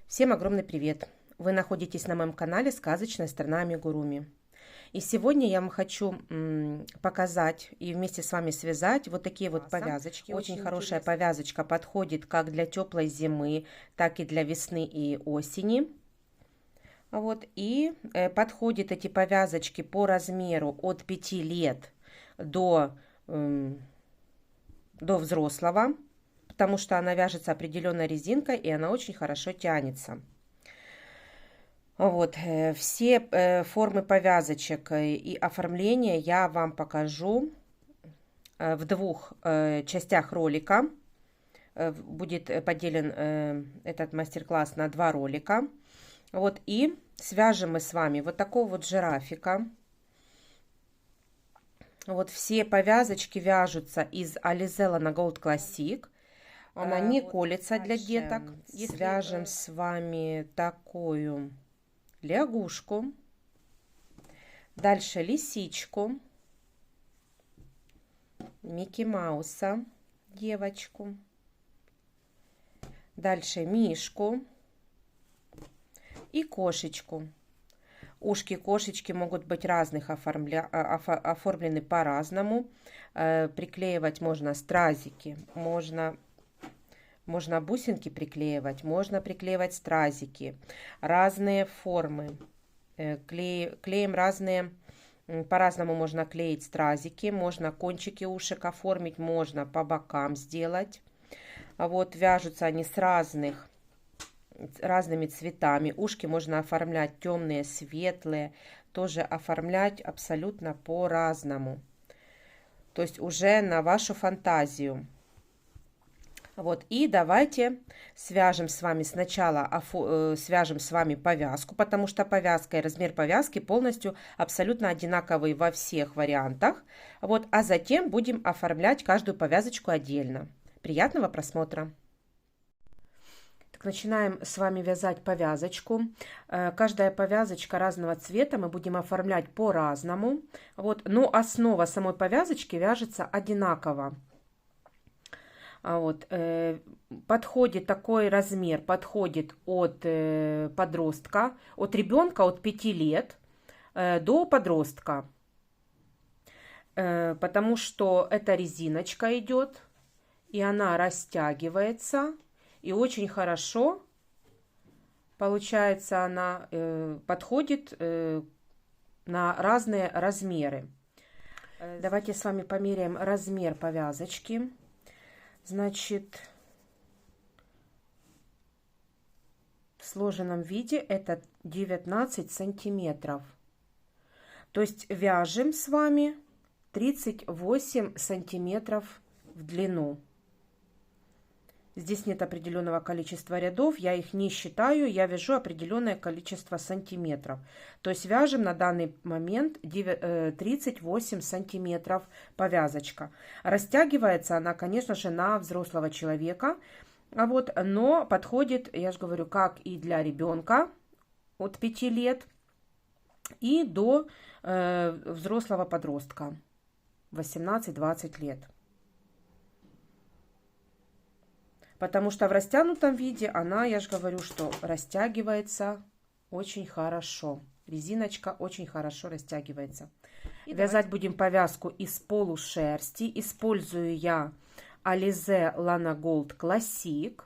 Всем огромный привет! Вы находитесь на моем канале «Сказочная страна Амигуруми». И сегодня я вам хочу показать и вместе с вами связать вот такие вот повязочки. Очень хорошая повязочка подходит как для теплой зимы, так и для весны и осени. Вот, и подходят эти повязочки по размеру от 5 лет до взрослого, потому что она вяжется определенной резинкой и она очень хорошо тянется. Вот, все формы повязочек и оформления я вам покажу в двух частях ролика. Будет поделен этот мастер-класс на 2 ролика. Вот, и свяжем мы с вами вот такого вот жирафика. Вот все повязочки вяжутся из Alize Lana Gold Classic. Она не колется для деток. Свяжем с вами такую лягушку. Дальше лисичку. Микки Мауса, девочку. Дальше мишку. И кошечку. Ушки кошечки могут быть разных, оформлены по-разному. Приклеивать можно стразики, можно бусинки приклеивать, можно приклеивать стразики, разные формы. Клеим разные, по-разному можно клеить стразики, можно кончики ушек оформить, можно по бокам сделать. Вот вяжутся они с разными цветами. Ушки можно оформлять темные, светлые, тоже оформлять абсолютно по-разному. То есть уже на вашу фантазию. Вот, и давайте свяжем с вами сначала, свяжем с вами повязку, потому что повязка и размер повязки полностью абсолютно одинаковые во всех вариантах. Вот, а затем будем оформлять каждую повязочку отдельно. Приятного просмотра! Так, начинаем с вами вязать повязочку. Каждая повязочка разного цвета мы будем оформлять по-разному. Вот, но основа самой повязочки вяжется одинаково. Вот, подходит такой размер, подходит от подростка, от ребенка от 5 лет до подростка, потому что эта резиночка идет, и она растягивается, и очень хорошо, получается, она подходит на разные размеры. Давайте с вами померяем размер повязочки. Значит, в сложенном виде это 19 сантиметров. То есть вяжем с вами 38 сантиметров в длину. Здесь нет определенного количества рядов, я их не считаю, я вяжу определенное количество сантиметров. То есть вяжем на данный момент 38 сантиметров повязочка. Растягивается она, конечно же, на взрослого человека, вот, но подходит, я же говорю, как и для ребенка от 5 лет и до взрослого подростка 18-20 лет. Потому что в растянутом виде она, я же говорю, что растягивается очень хорошо. Резиночка очень хорошо растягивается. И вязать будем повязку из полушерсти. Использую я Alize Lana Gold Classic.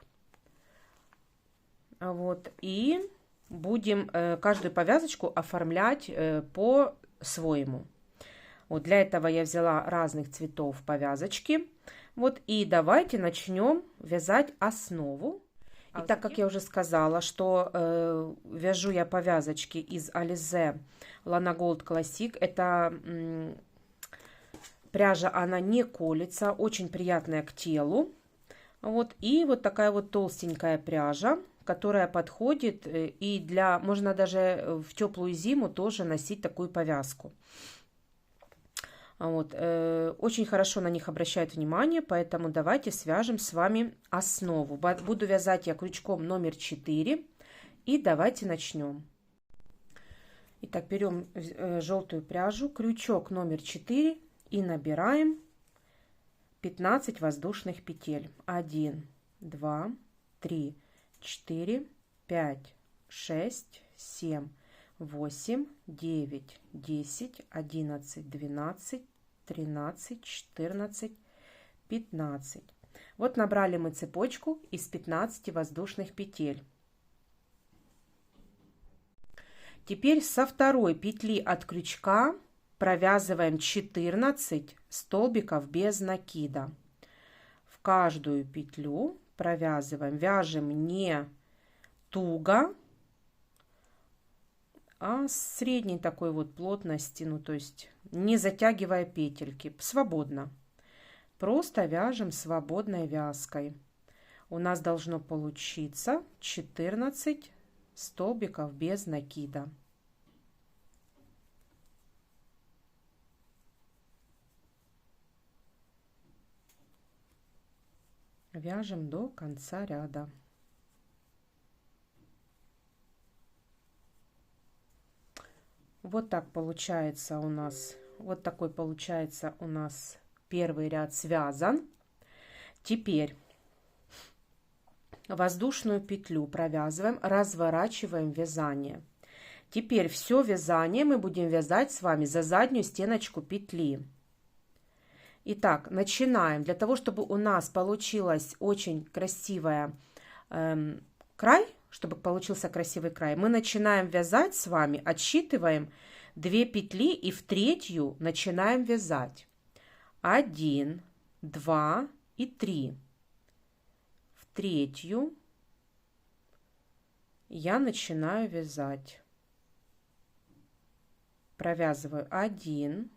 Вот. И будем каждую повязочку оформлять по-своему. Вот для этого я взяла разных цветов повязочки. Вот, и давайте начнем вязать основу. И так как я уже сказала, что вяжу я повязочки из Alize Lana Gold Classic, это пряжа, она не колется, очень приятная к телу. Вот, и вот такая вот толстенькая пряжа, которая подходит и для, можно даже в теплую зиму тоже носить такую повязку. Вот, очень хорошо на них обращают внимание, поэтому давайте свяжем с вами основу. Буду вязать я крючком номер 4, и давайте начнем. Итак, берем желтую пряжу, крючок номер 4 и набираем 15 воздушных петель. 1, 2, 3, 4, 5, 6, 7, 8, 9, 10, 11, 12, 13, 14, 15. Вот набрали мы цепочку из 15 воздушных петель. Теперь со второй петли от крючка провязываем 14 столбиков без накида. В каждую петлю провязываем, вяжем не туго, а средней такой вот плотности, ну то есть не затягивая петельки, свободно. Просто вяжем свободной вязкой. У нас должно получиться 14 столбиков без накида. Вяжем до конца ряда. Вот так получается у нас, вот такой получается у нас первый ряд связан. Теперь воздушную петлю провязываем, разворачиваем вязание. Теперь все вязание мы будем вязать с вами за заднюю стеночку петли. Итак, начинаем. Для того, чтобы у нас получилась очень красивая край, чтобы получился красивый край, мы начинаем вязать с вами, отсчитываем 2 петли и в третью начинаем вязать. 1, 2 и 3. В третью я начинаю вязать. Провязываю 1,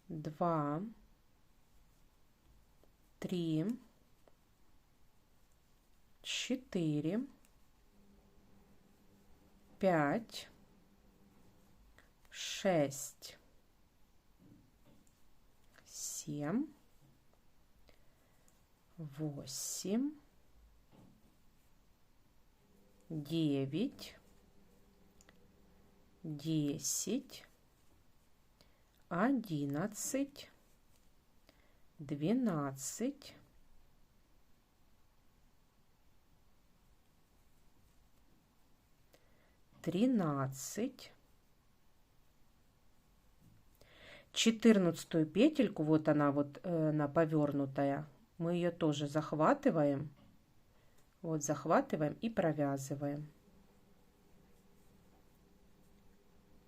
2, 3, 4, 5, 6, 7, 8, 9, 10, 11, 12, 13, 14 петельку, вот она вот она повернутая, мы ее тоже захватываем, вот захватываем и провязываем.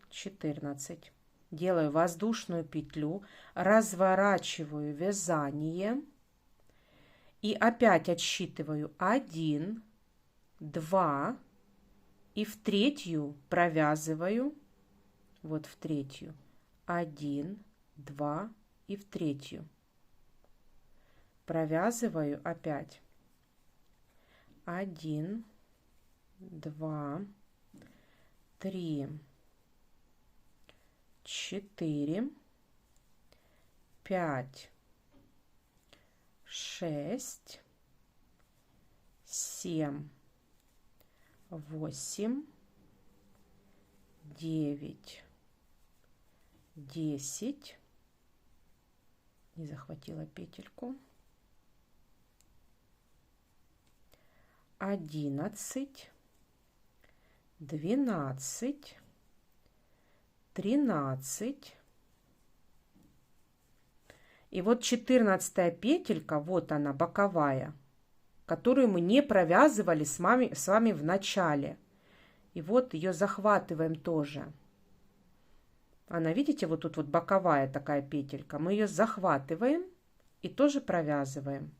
14. Делаю воздушную петлю, разворачиваю вязание и опять отсчитываю 1, 2 и в третью провязываю, вот в третью, 1, 2 и в третью провязываю опять 1, 2, 3, 4, 5, 6, 7, 8, 9, 10, не захватила петельку, 11, 12, 13. И вот 14 петелька, вот она, боковая, которую мы не провязывали с вами в начале. И вот ее захватываем тоже. Она, видите, вот тут вот боковая такая петелька. Мы ее захватываем и тоже провязываем.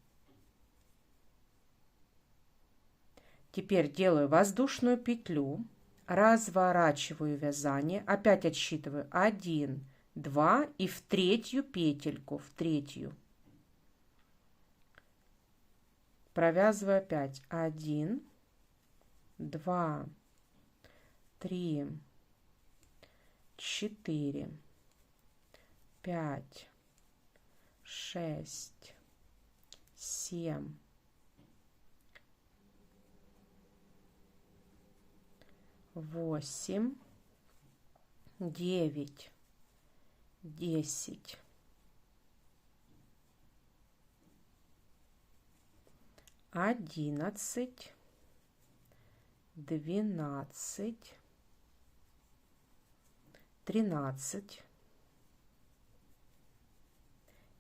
Теперь делаю воздушную петлю, разворачиваю вязание, опять отсчитываю 1, 2 и в третью петельку, в третью. Провязываю опять 1, 2, 3, 4, 5, 6, 7, 8, 9, 10, 11, 12, 13.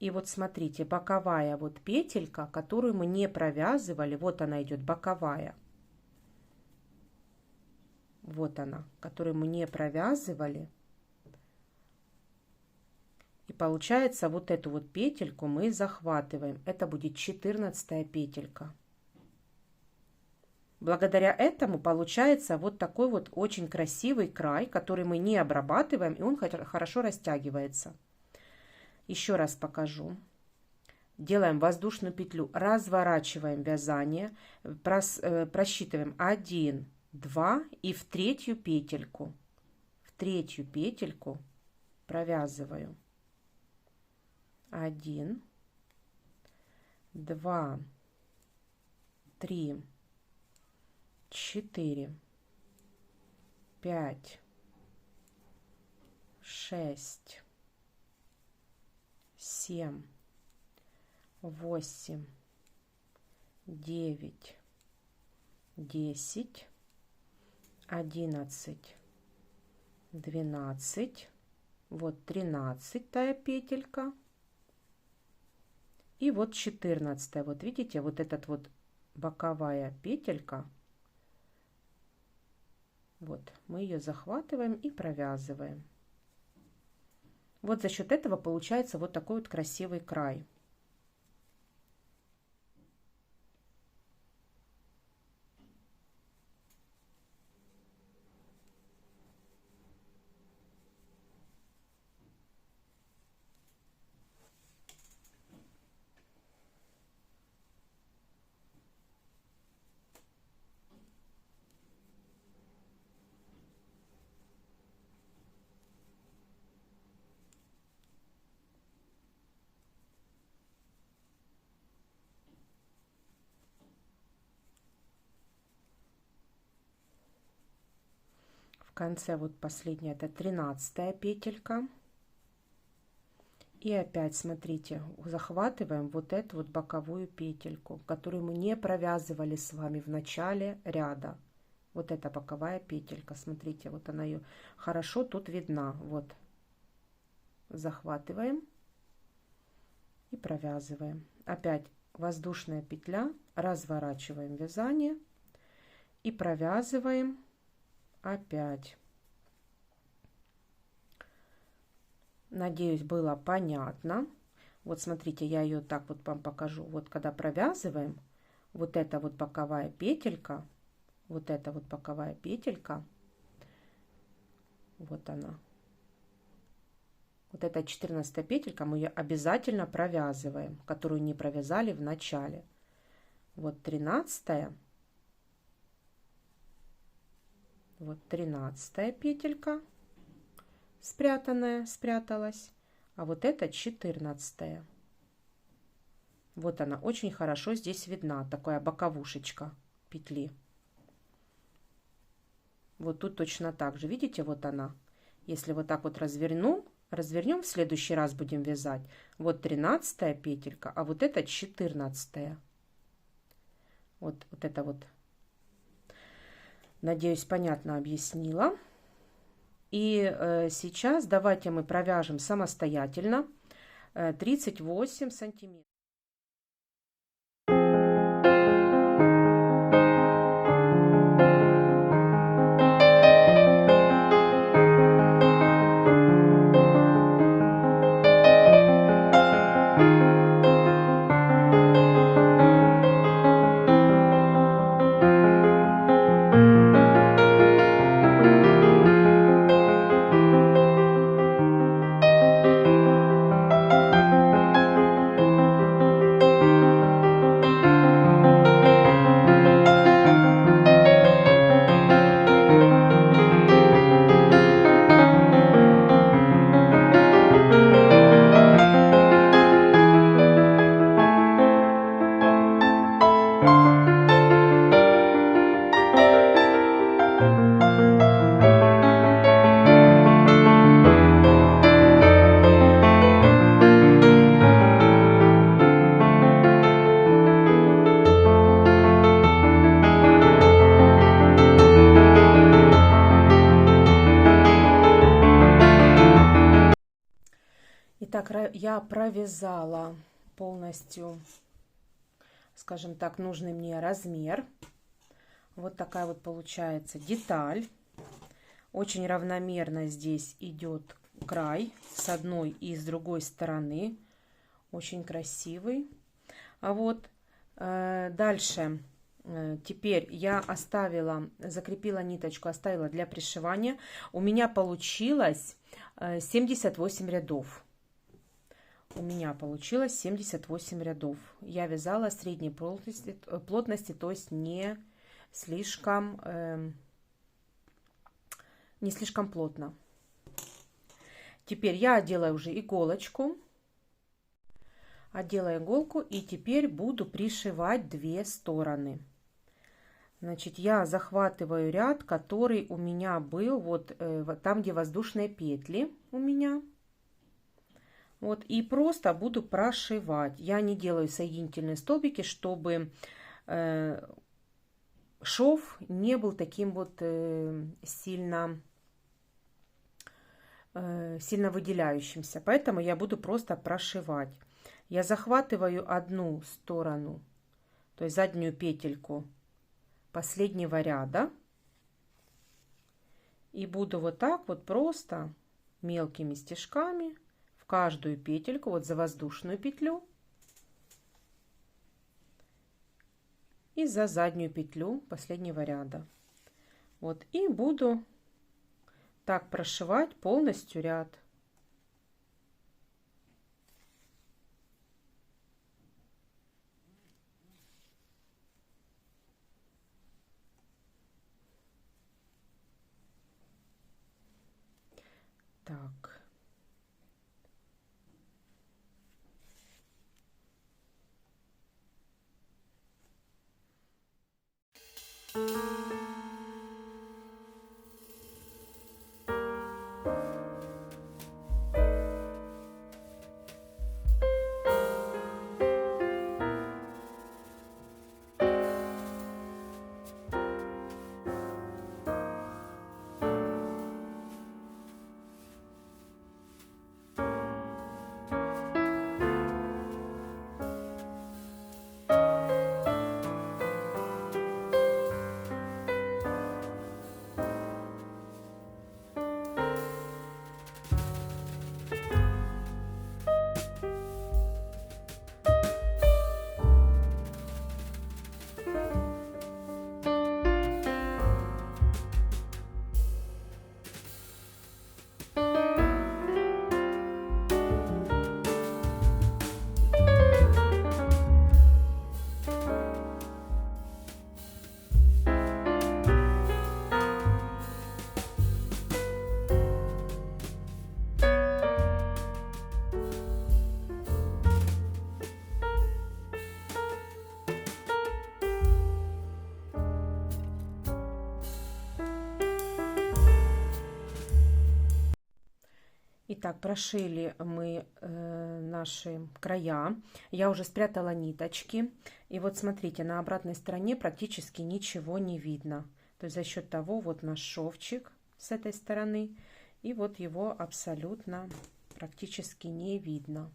И вот смотрите, боковая вот петелька, которую мы не провязывали, вот она идет боковая. Вот она, которую мы не провязывали. И получается, вот эту вот петельку мы захватываем. Это будет 14-я петелька. Благодаря этому получается вот такой вот очень красивый край, который мы не обрабатываем, и он хорошо растягивается. Еще раз покажу. Делаем воздушную петлю, разворачиваем вязание, просчитываем 1, 2 и в третью петельку. В третью петельку провязываю. 1, 2, 3, 4, 5, 6, 7, 8, 9, 10, 11, 12, вот 13-я петелька и вот 14-я. Вот видите, вот этот вот боковая петелька. Вот мы ее захватываем и провязываем. Вот за счет этого получается вот такой вот красивый край. В конце вот последняя, это 13-я петелька. И опять смотрите, захватываем вот эту вот боковую петельку, которую мы не провязывали с вами в начале ряда. Вот эта боковая петелька, смотрите, вот она ее хорошо тут видна. Вот захватываем и провязываем. Опять воздушная петля, разворачиваем вязание и провязываем опять. Надеюсь, было понятно. Вот смотрите, я ее так вот вам покажу. Вот когда провязываем, вот эта вот боковая петелька, вот эта вот боковая петелька, вот она. Вот эта 14-я петелька, мы ее обязательно провязываем, которую не провязали в начале. Вот 13-я. Вот 13-я петелька спрятанная, спряталась. А вот это 14-я. Вот она, очень хорошо здесь видна, такая боковушечка петли. Вот тут точно так же, видите, вот она. Если вот так вот развернем, в следующий раз будем вязать. Вот 13-я петелька, а вот это 14-я. Вот это вот. Надеюсь, понятно объяснила. И сейчас давайте мы провяжем самостоятельно 38 сантиметров. Итак, я провязала полностью, скажем так, нужный мне размер. Вот такая вот получается деталь. Очень равномерно здесь идет край с одной и с другой стороны. Очень красивый. А вот дальше. Теперь я оставила, закрепила ниточку, оставила для пришивания. У меня получилось 78 рядов. У меня получилось 78 рядов. Я вязала средней плотности, то есть не слишком плотно. Теперь я одела уже иголочку. Одела иголку и теперь буду пришивать две стороны. Значит, я захватываю ряд, который у меня был вот там, где воздушные петли у меня. Вот, и просто буду прошивать. Я не делаю соединительные столбики, чтобы шов не был таким вот сильно выделяющимся. Поэтому я буду просто прошивать. Я захватываю одну сторону, то есть заднюю петельку последнего ряда. И буду вот так вот просто мелкими стежками в каждую петельку, вот за воздушную петлю и за заднюю петлю последнего ряда. Вот, и буду так прошивать полностью ряд. Так. Итак, прошили мы наши края. Я уже спрятала ниточки. И вот смотрите, на обратной стороне практически ничего не видно. То есть за счет того, вот наш шовчик с этой стороны. И вот его абсолютно практически не видно.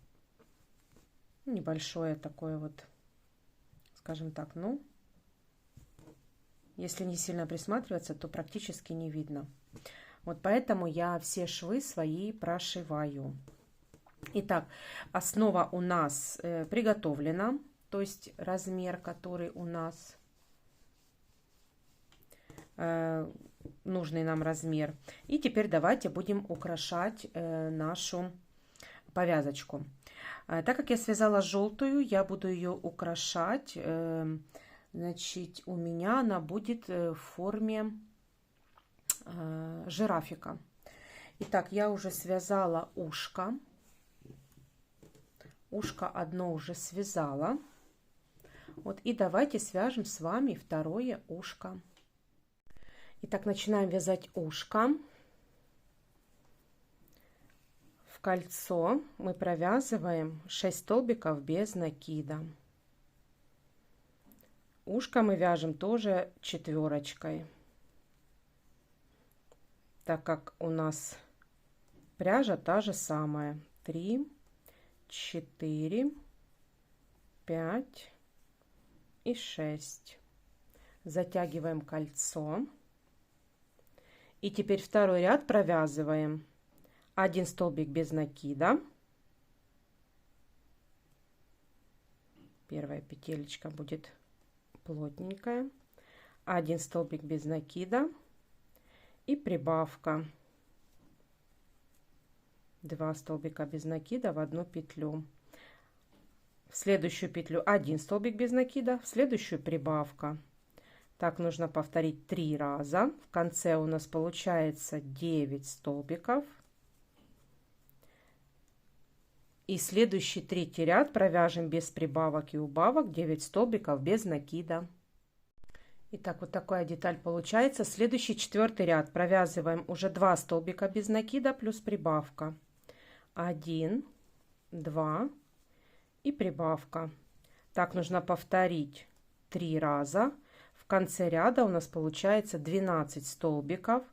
Небольшое такое вот, скажем так, ну, если не сильно присматриваться, то практически не видно. Вот поэтому я все швы свои прошиваю. Итак, основа у нас приготовлена, то есть размер, который у нас нужный нам размер. И теперь давайте будем украшать нашу повязочку. Так как я связала желтую, я буду ее украшать. Значит, у меня она будет в форме жирафика. Итак, я уже связала ушко. Ушко одно уже связала. Вот, и давайте свяжем с вами второе ушко. Итак, начинаем вязать ушко. В кольцо мы провязываем 6 столбиков без накида. Ушко мы вяжем тоже четверочкой, так как у нас пряжа та же самая. 3, 4, 5 и 6. Затягиваем кольцо. И теперь второй ряд провязываем 1 столбик без накида. Первая петелечка будет плотненькая. 1 столбик без накида и прибавка. 2 столбика без накида в одну петлю. В следующую петлю 1 столбик без накида, в следующую прибавка. Так нужно повторить 3 раза. В конце у нас получается 9 столбиков. И следующий третий ряд провяжем без прибавок и убавок 9 столбиков без накида. Итак, вот такая деталь получается. Следующий четвертый ряд провязываем уже 2 столбика без накида плюс прибавка. 1, 2 и прибавка. Так нужно повторить 3 раза. В конце ряда у нас получается 12 столбиков.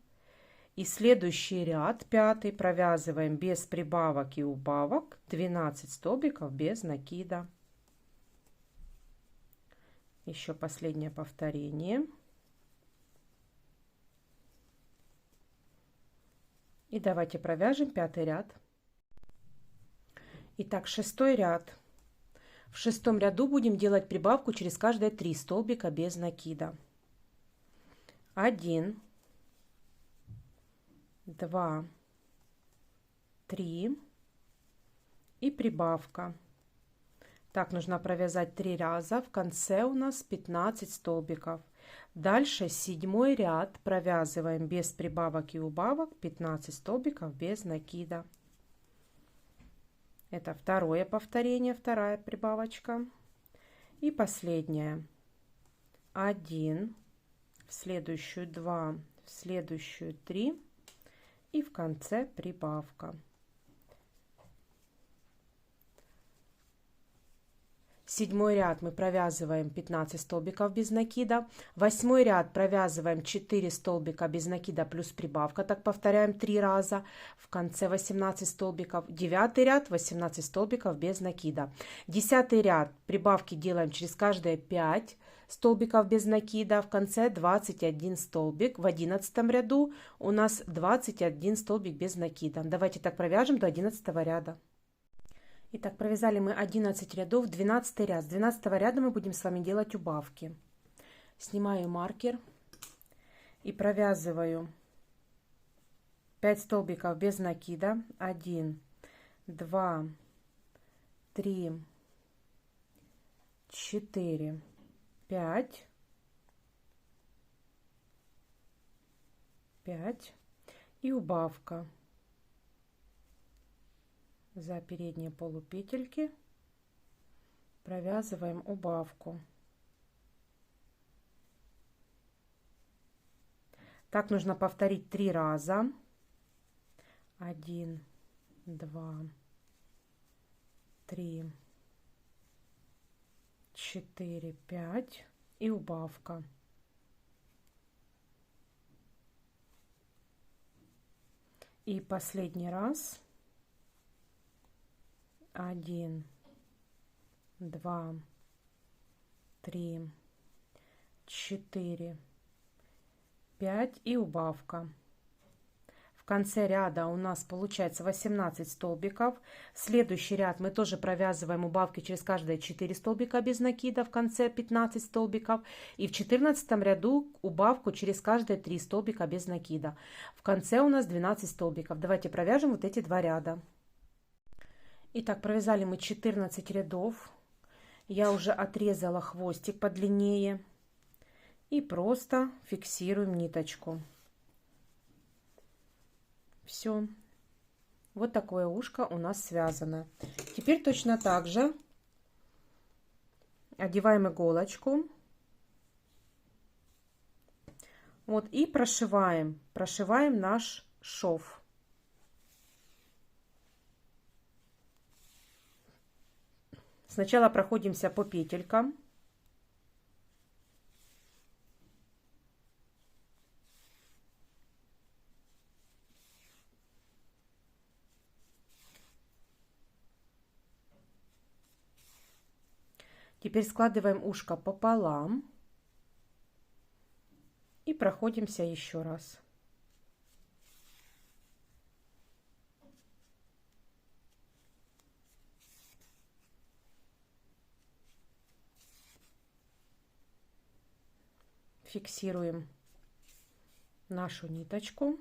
И следующий ряд, пятый, провязываем без прибавок и убавок 12 столбиков без накида. Еще последнее повторение. И давайте провяжем пятый ряд. Итак, шестой ряд. В шестом ряду будем делать прибавку через каждые 3 столбика без накида. 1, 2, 3 и прибавка. Так нужно провязать 3 раза. В конце у нас 15 столбиков. Дальше седьмой ряд провязываем без прибавок и убавок 15 столбиков без накида. Это второе повторение, вторая прибавочка. И последняя. 1, в следующую 2, в следующую 3 и в конце прибавка. Седьмой ряд мы провязываем 15 столбиков без накида. Восьмой ряд провязываем 4 столбика без накида плюс прибавка. Так повторяем 3 раза. В конце 18 столбиков. Девятый ряд 18 столбиков без накида. Десятый ряд прибавки делаем через каждые 5 столбиков без накида. В конце 21 столбик. В 11 ряду у нас 21 столбик без накида. Давайте так провяжем до 11 ряда. Итак, провязали мы 11 рядов, 12 ряд. С 12 ряда мы будем с вами делать убавки. Снимаю маркер и провязываю 5 столбиков без накида. 1, 2, 3, 4, 5, 5 и убавка. За передние полупетельки провязываем убавку. Так нужно повторить 3 раза. 1, 2, 3, 4, 5 и убавка. И последний раз. 1, 2, 3, 4, 5 и убавка. В конце ряда у нас получается 18 столбиков. Следующий ряд мы тоже провязываем убавки через каждые 4 столбика без накида. В конце 15 столбиков. И в 14 ряду убавку через каждые 3 столбика без накида. В конце у нас 12 столбиков. Давайте провяжем вот эти 2 ряда. Итак, провязали мы 14 рядов. Я уже отрезала хвостик подлиннее. И просто фиксируем ниточку. Все. Вот такое ушко у нас связано. Теперь точно так же одеваем иголочку. Вот и прошиваем. Прошиваем наш шов. Сначала проходимся по петелькам. Теперь складываем ушко пополам и проходимся еще раз. Фиксируем нашу ниточку.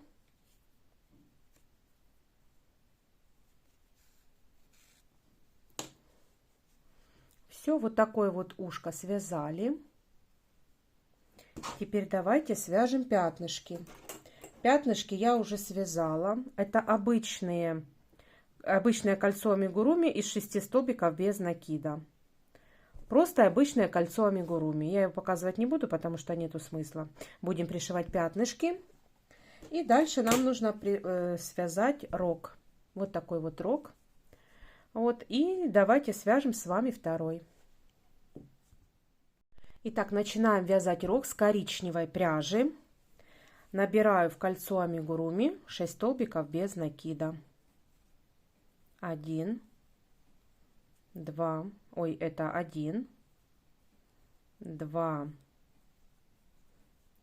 Все, вот такое вот ушко связали. Теперь давайте свяжем пятнышки. Пятнышки я уже связала. Это обычное кольцо амигуруми из 6 столбиков без накида. Просто обычное кольцо амигуруми. Я его показывать не буду, потому что нету смысла. Будем пришивать пятнышки. И дальше нам нужно связать рог. Вот такой вот рог. Вот. И давайте свяжем с вами второй. Итак, начинаем вязать рог с коричневой пряжи. Набираю в кольцо амигуруми 6 столбиков без накида. 1, 2, ой, это 1, 2,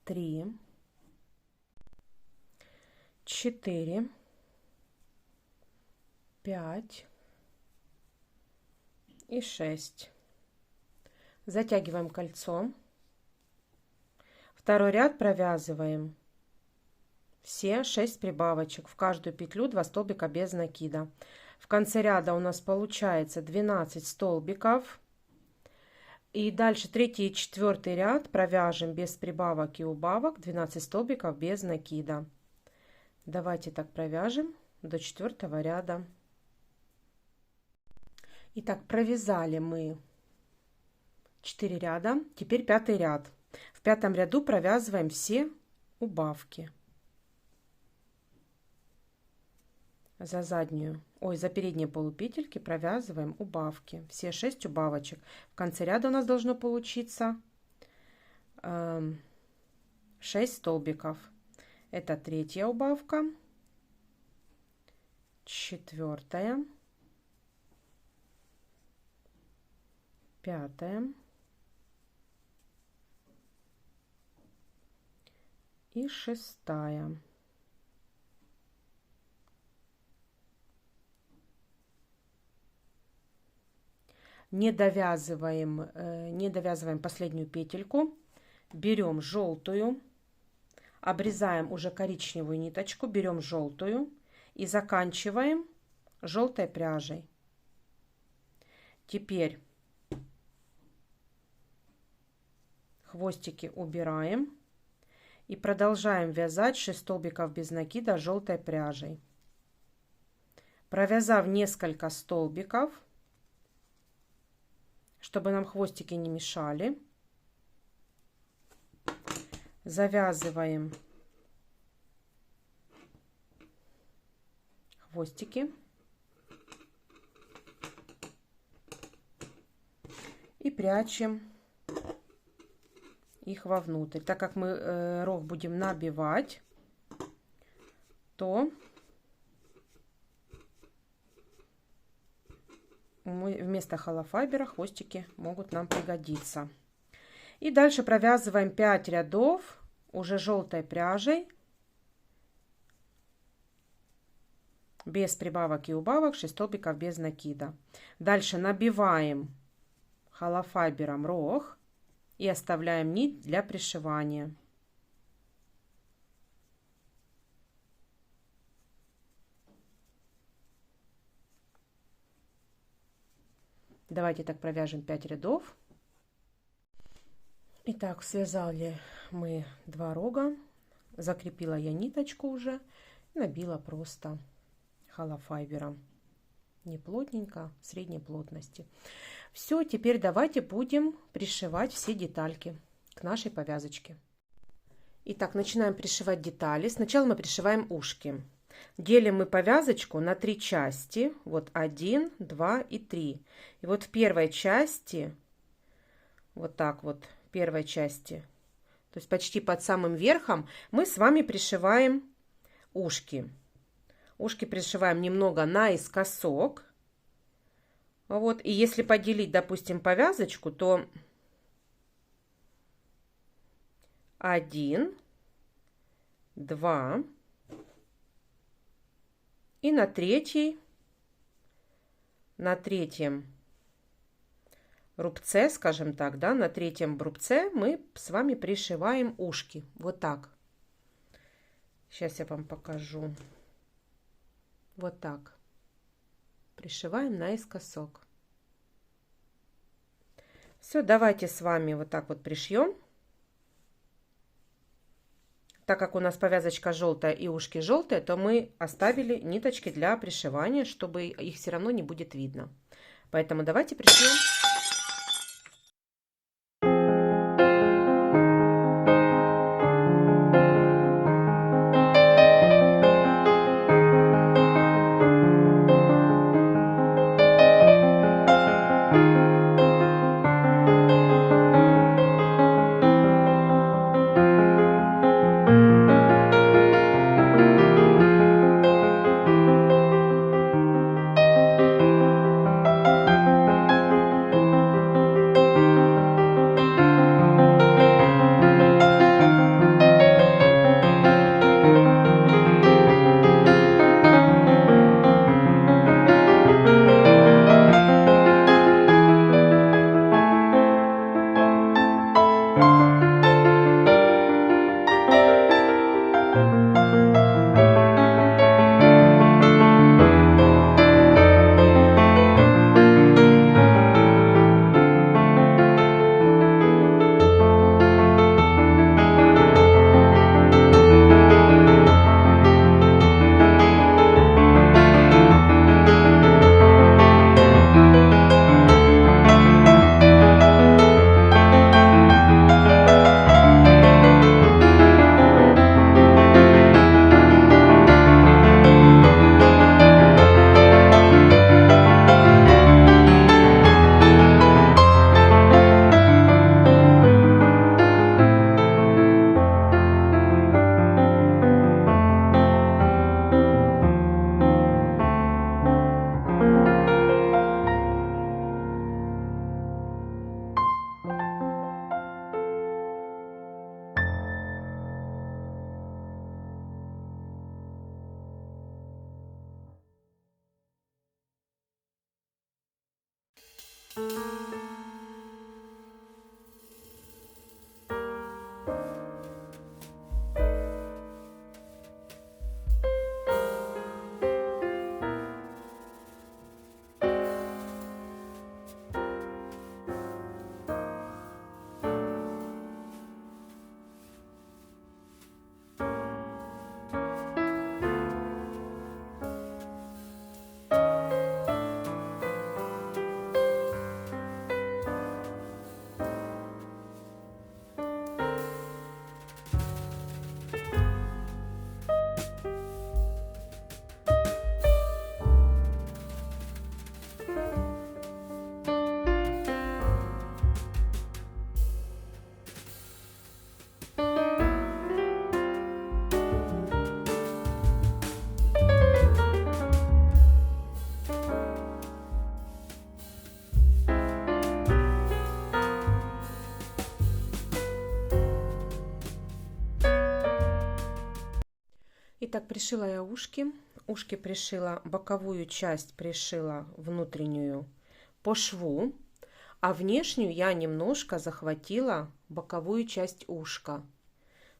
3, 4, 5 и 6. Затягиваем кольцо. Второй ряд провязываем все 6 прибавочек. В каждую петлю 2 столбика без накида. В конце ряда у нас получается 12 столбиков. И дальше третий и четвертый ряд провяжем без прибавок и убавок 12 столбиков без накида. Давайте так провяжем до 4 ряда. Итак, провязали мы 4 ряда. Теперь 5 ряд. В 5 ряду провязываем все убавки. За передние полупетельки провязываем убавки. Все 6 убавочек. В конце ряда у нас должно получиться 6 столбиков. Это 3-я убавка, 4-я, 5-я и 6-я. Не довязываем последнюю петельку, берем желтую, обрезаем уже коричневую ниточку, берем желтую и заканчиваем желтой пряжей. Теперь хвостики убираем и продолжаем вязать 6 столбиков без накида желтой пряжей. Провязав несколько столбиков, чтобы нам хвостики не мешали, завязываем хвостики и прячем их вовнутрь. Так как мы рог будем набивать, то вместо холофайбера хвостики могут нам пригодиться. И дальше провязываем 5 рядов уже желтой пряжей без прибавок и убавок, 6 столбиков без накида. Дальше набиваем холофайбером рог и оставляем нить для пришивания. Давайте так провяжем 5 рядов. Итак, связали мы 2 рога, закрепила я ниточку уже, набила просто холофайбером, не плотненько, средней плотности. Все, теперь давайте будем пришивать все детальки к нашей повязочке. Итак, начинаем пришивать детали. Сначала мы пришиваем ушки. Делим мы повязочку на 3 части. Вот 1, 2 и 3. И вот в первой части, вот так вот, в первой части, то есть почти под самым верхом, мы с вами пришиваем ушки. Ушки пришиваем немного наискосок. Вот, и если поделить, допустим, повязочку, то 1, 2 и на третьем рубце, скажем так, да, на третьем рубце мы с вами пришиваем ушки. Вот так. Сейчас я вам покажу. Вот так. Пришиваем наискосок. Все, давайте с вами вот так вот пришьем. Так как у нас повязочка желтая и ушки желтые, то мы оставили ниточки для пришивания, чтобы их все равно не будет видно. Поэтому давайте пришьем. Итак, пришила я ушки. Ушки пришила, боковую часть пришила внутреннюю по шву, а внешнюю я немножко захватила боковую часть ушка,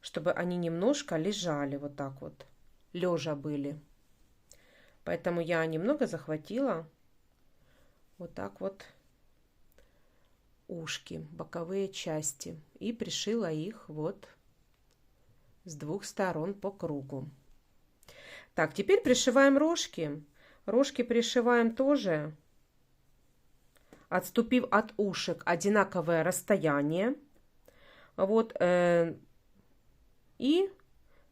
чтобы они немножко лежали вот так вот, лежа были. Поэтому я немного захватила вот так вот ушки, боковые части, и пришила их вот с двух сторон по кругу. Так, теперь пришиваем рожки. Рожки пришиваем тоже, отступив от ушек одинаковое расстояние. Вот, и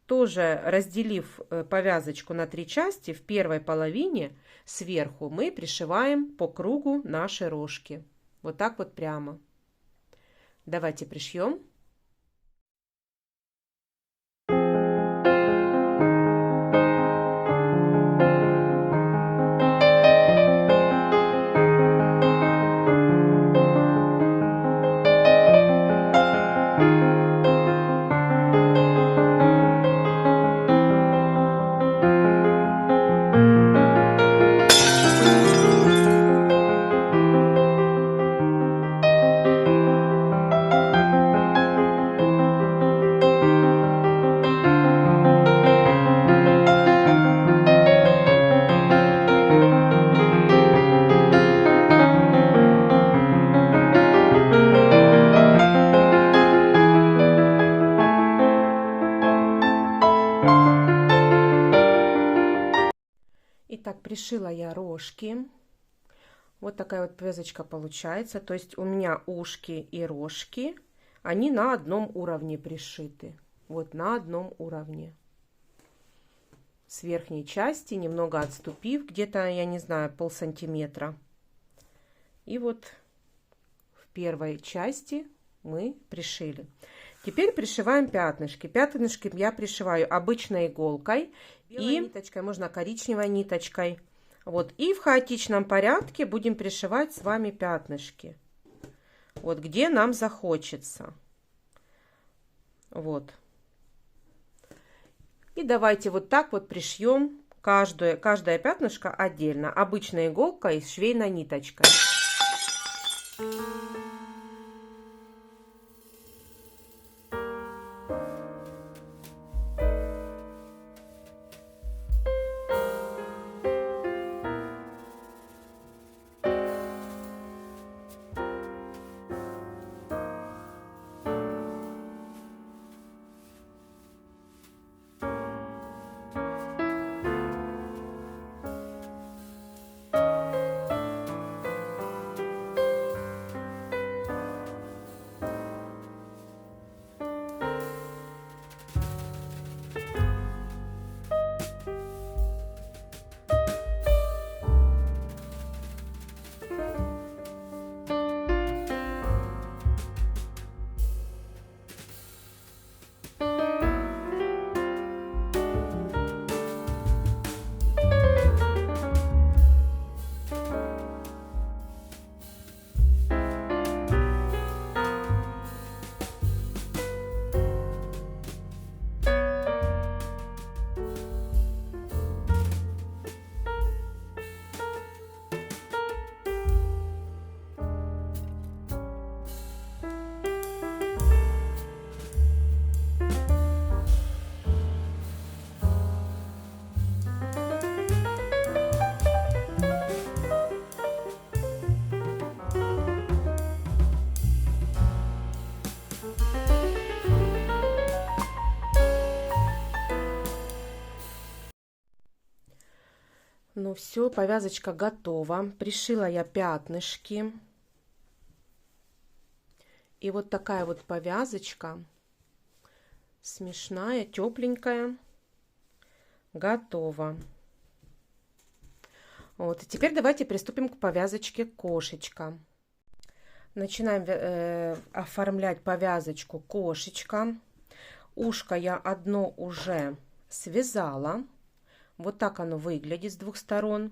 тоже разделив повязочку на 3 части, в первой половине сверху мы пришиваем по кругу наши рожки. Вот так вот прямо. Давайте пришьем. Так, пришила я рожки. Вот такая вот повязочка получается. То есть у меня ушки и рожки, они на одном уровне пришиты. Вот на одном уровне. С верхней части, немного отступив, где-то, я не знаю, полсантиметра. И вот в первой части мы пришили. Теперь пришиваем пятнышки. Пятнышки я пришиваю обычной иголкой и ниточкой, можно коричневой ниточкой. Вот, и в хаотичном порядке будем пришивать с вами пятнышки. Вот, где нам захочется. Вот. И давайте вот так вот пришьем каждое пятнышко отдельно. Обычной иголкой с швейной ниточкой. Ну все, повязочка готова. Пришила я пятнышки. И вот такая вот повязочка. Смешная, тепленькая. Готова. Вот, и теперь давайте приступим к повязочке кошечка. Начинаем оформлять повязочку кошечка. Ушко я одно уже связала. Вот так оно выглядит с двух сторон.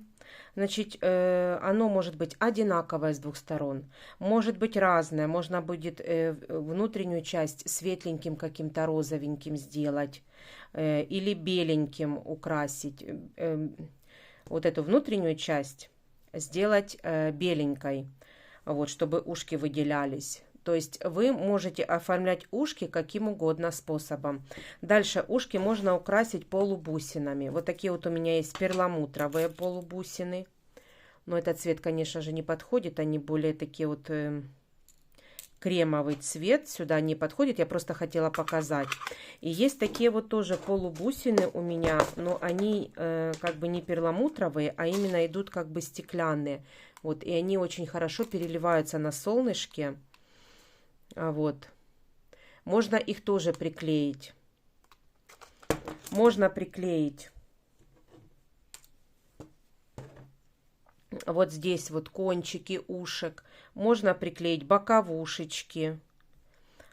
Значит, оно может быть одинаковое с двух сторон. Может быть разное. Можно будет внутреннюю часть светленьким каким-то розовеньким сделать. Или беленьким украсить. Вот эту внутреннюю часть сделать беленькой. Вот, чтобы ушки выделялись. То есть вы можете оформлять ушки каким угодно способом. Дальше ушки можно украсить полубусинами. Вот такие вот у меня есть перламутровые полубусины. Но этот цвет, конечно же, не подходит. Они более такие вот кремовый цвет. Сюда не подходит. Я просто хотела показать. И есть такие вот тоже полубусины у меня. Но они как бы не перламутровые, а именно идут как бы стеклянные. Вот, и они очень хорошо переливаются на солнышке. Вот. Можно их тоже приклеить. Можно приклеить вот здесь вот кончики ушек. Можно приклеить боковушечки.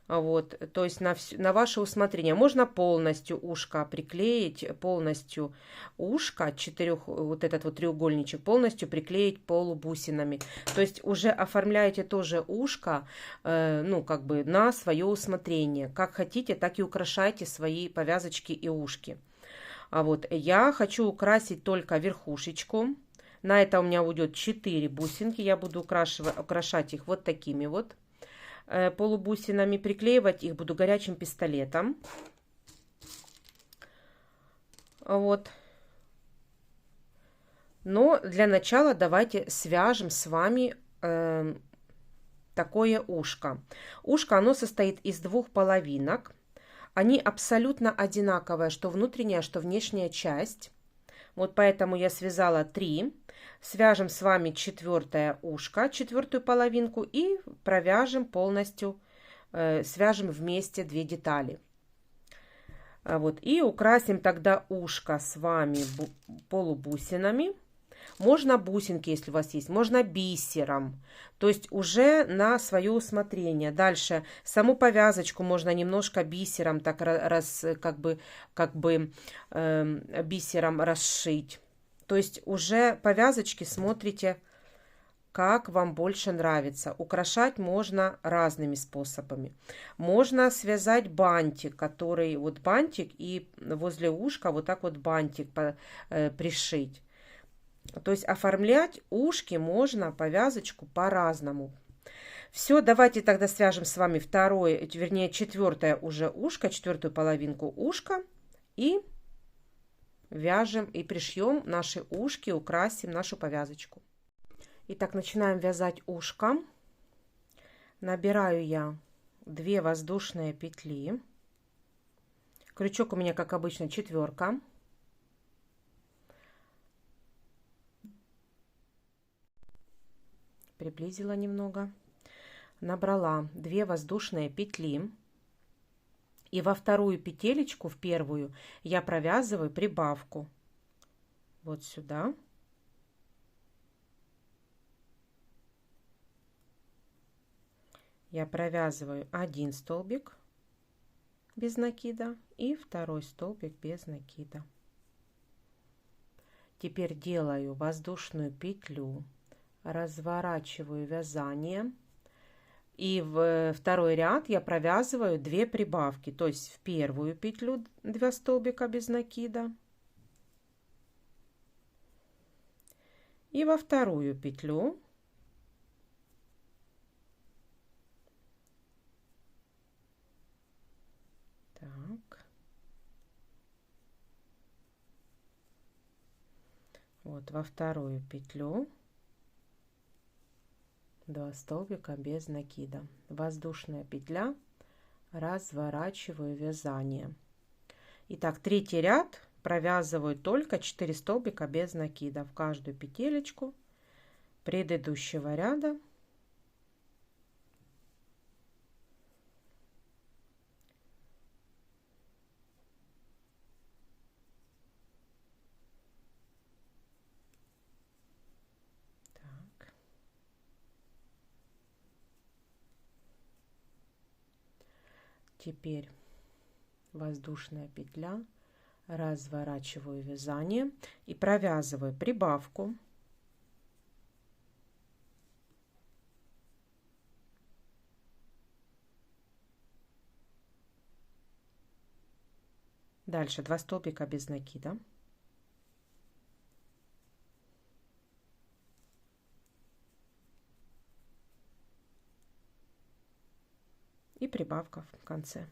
Вот, то есть на ваше усмотрение. Можно полностью ушко приклеить, полностью ушко, вот этот вот треугольничек, полностью приклеить полубусинами. То есть уже оформляете тоже ушко, ну, как бы на свое усмотрение. Как хотите, так и украшайте свои повязочки и ушки. А вот я хочу украсить только верхушечку. На это у меня уйдет 4 бусинки. Я буду украшать их вот такими вот полубусинами. Приклеивать их буду горячим пистолетом. Вот. Но для начала давайте свяжем с вами такое ушко. Ушко, оно состоит из 2 половинок. Они абсолютно одинаковые, что внутренняя, что внешняя часть. Вот поэтому я связала 3. Свяжем с вами 4 ушко, 4-ю половинку и провяжем полностью, свяжем вместе 2 детали. Вот, и украсим тогда ушко с вами полубусинами. Можно бусинки, если у вас есть, можно бисером. То есть уже на свое усмотрение. Дальше саму повязочку можно немножко бисером так бисером расшить. То есть уже повязочки смотрите, как вам больше нравится. Украшать можно разными способами. Можно связать бантик, который вот бантик, и возле ушка вот так вот бантик пришить. То есть оформлять ушки можно, повязочку, по-разному. Все, давайте тогда свяжем с вами 4 уже ушко, 4-ю половинку ушка. И вяжем и пришьем наши ушки, украсим нашу повязочку. Итак, начинаем вязать ушко. Набираю я 2 воздушные петли. Крючок у меня, как обычно, 4. Приблизила немного. Набрала 2 воздушные петли. И во вторую петелечку, в первую, я провязываю прибавку. Вот сюда. Я провязываю 1 столбик без накида и 2 столбик без накида. Теперь делаю воздушную петлю, разворачиваю вязание, и в второй ряд я провязываю 2 прибавки, то есть в первую петлю 2 столбика без накида и во вторую петлю вот во вторую петлю 2 столбика без накида, воздушная петля, разворачиваю вязание. Итак, третий ряд провязываю только 4 столбика без накида в каждую петелечку предыдущего ряда. Теперь воздушная петля, разворачиваю вязание и провязываю прибавку. Дальше 2 столбика без накида. И прибавка в конце.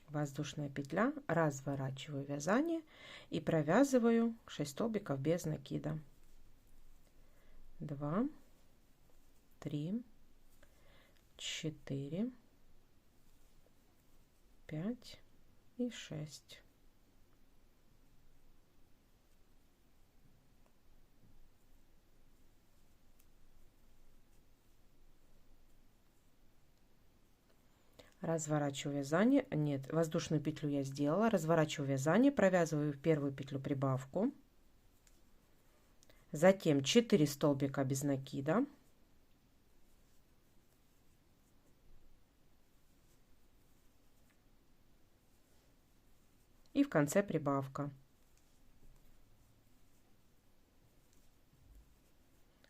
Воздушная петля, разворачиваю вязание и провязываю 6 столбиков без накида. 2, 3, 4, 5 и 6. Разворачиваю вязание, нет, воздушную петлю я сделала, разворачиваю вязание, провязываю в первую петлю прибавку, затем 4 столбика без накида, и в конце прибавка.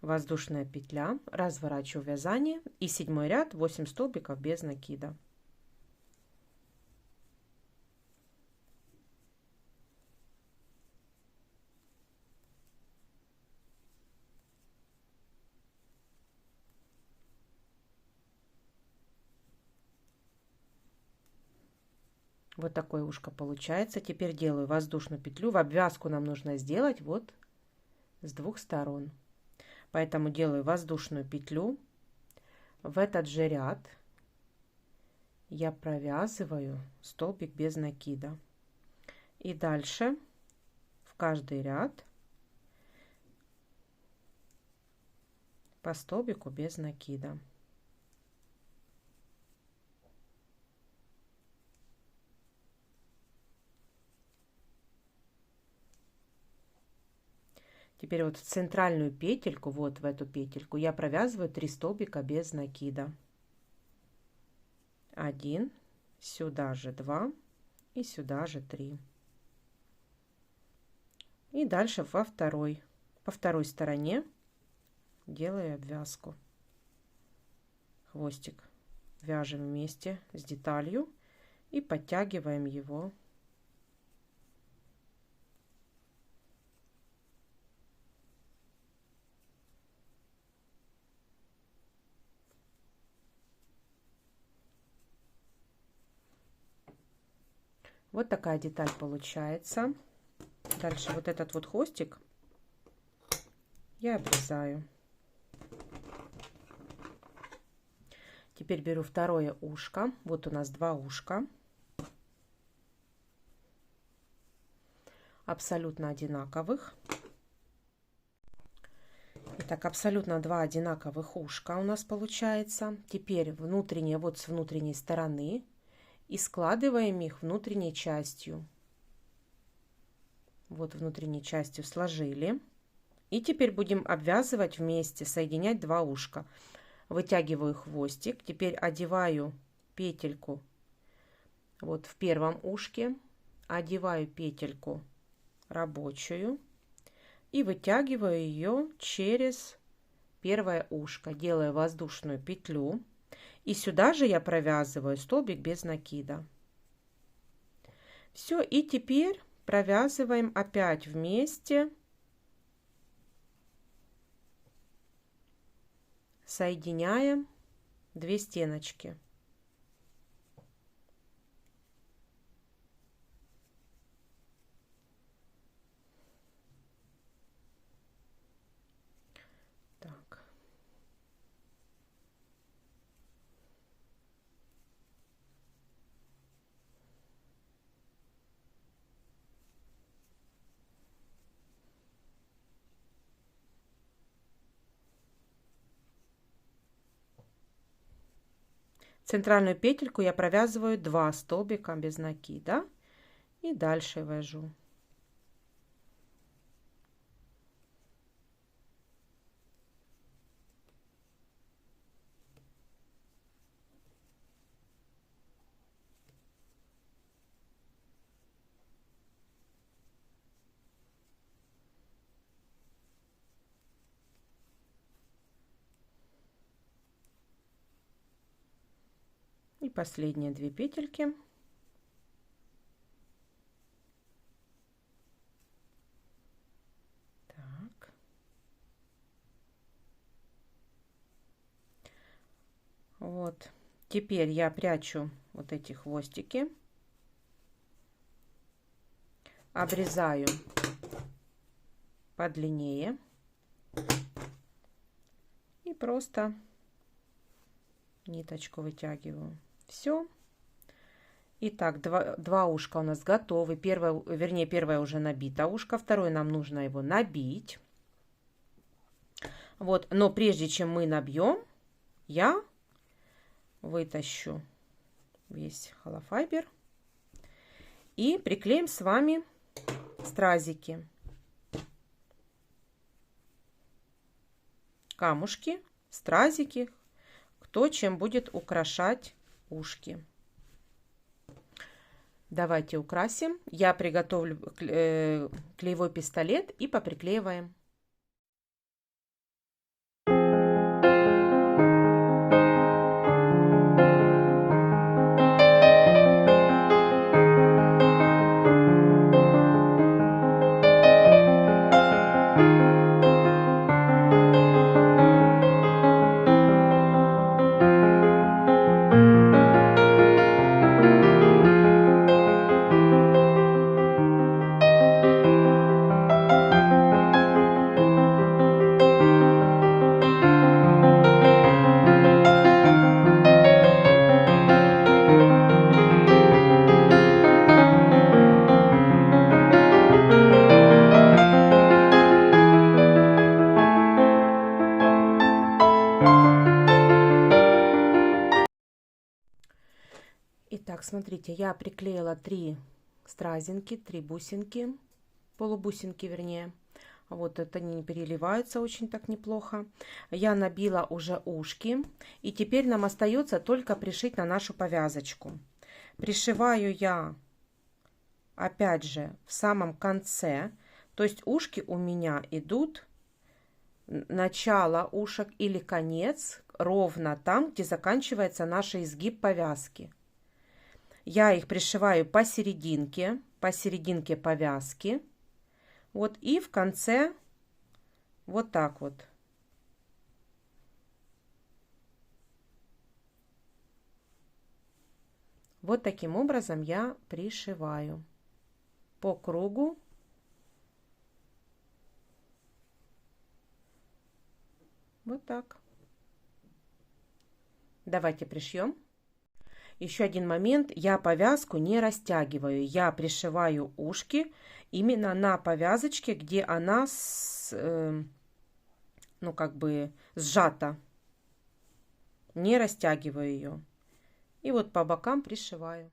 Воздушная петля, разворачиваю вязание и 7 ряд 8 столбиков без накида. Вот такое ушко получается. Теперь делаю воздушную петлю. В обвязку нам нужно сделать вот с 2 сторон. Поэтому делаю воздушную петлю в этот же ряд я провязываю столбик без накида. И дальше в каждый ряд по столбику без накида. Теперь вот в центральную петельку, вот в эту петельку, я провязываю 3 столбика без накида. 1, сюда же 2 и сюда же 3. И дальше по второй стороне делаю обвязку. Хвостик вяжем вместе с деталью и подтягиваем его . Вот такая деталь получается. Дальше вот этот вот хвостик я обрезаю. Теперь беру второе ушко. Вот у нас 2 ушка. Абсолютно одинаковых. Итак, абсолютно 2 одинаковых ушка у нас получается. Теперь внутренние, вот с внутренней стороны. И складываем их внутренней частью. Вот внутренней частью сложили. И теперь будем обвязывать вместе, соединять 2 ушка. Вытягиваю хвостик. Теперь одеваю петельку вот в первом ушке. Одеваю петельку рабочую. И вытягиваю ее через первое ушко. Делаю воздушную петлю. И сюда же я провязываю столбик без накида. Все, и теперь провязываем опять вместе, соединяем 2 стеночки. Так. Центральную петельку я провязываю 2 столбика без накида и дальше вяжу. И последние 2 петельки. Так. Вот. Теперь я прячу вот эти хвостики. Обрезаю подлиннее. И просто ниточку вытягиваю. Все. Итак, два ушка у нас готовы. Первое уже набито ушко, второе нам нужно его набить. Вот, но прежде чем мы набьем, я вытащу весь холофайбер и приклеим с вами стразики, камушки, стразики, кто чем будет украшать ушки. Давайте украсим. Я приготовлю клеевой пистолет и поприклеиваем. Итак, смотрите, я приклеила 3 стразинки, 3 бусинки, полубусинки вернее. Вот это они не переливаются очень так неплохо. Я набила уже ушки. И теперь нам остается только пришить на нашу повязочку. Пришиваю я опять же в самом конце. То есть ушки у меня идут, начало ушек или конец, ровно там, где заканчивается наш изгиб повязки. Я их пришиваю посерединке повязки. Вот и в конце вот так вот. Вот таким образом я пришиваю по кругу. Вот так. Давайте пришьем. Еще один момент. Я повязку не растягиваю. Я пришиваю ушки именно на повязочке, где она ну, как бы сжата. Не растягиваю ее. И вот по бокам пришиваю.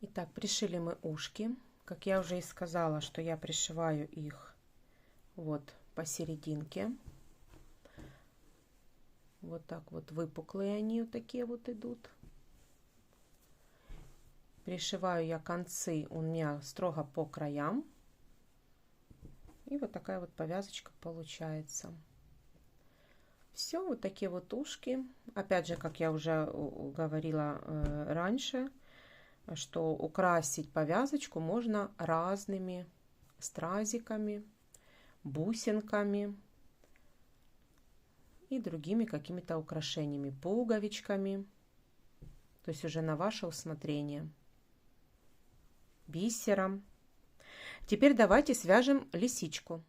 Итак, пришили мы ушки. Как я уже и сказала, что я пришиваю их вот посерединке. Вот так вот выпуклые они вот такие вот идут. Пришиваю я концы у меня строго по краям. И вот такая вот повязочка получается. Все, вот такие вот ушки. Опять же, как я уже говорила раньше, что украсить повязочку можно разными стразиками, бусинками и другими какими-то украшениями, пуговичками. То есть уже на ваше усмотрение. Бисером. Теперь давайте свяжем лисичку.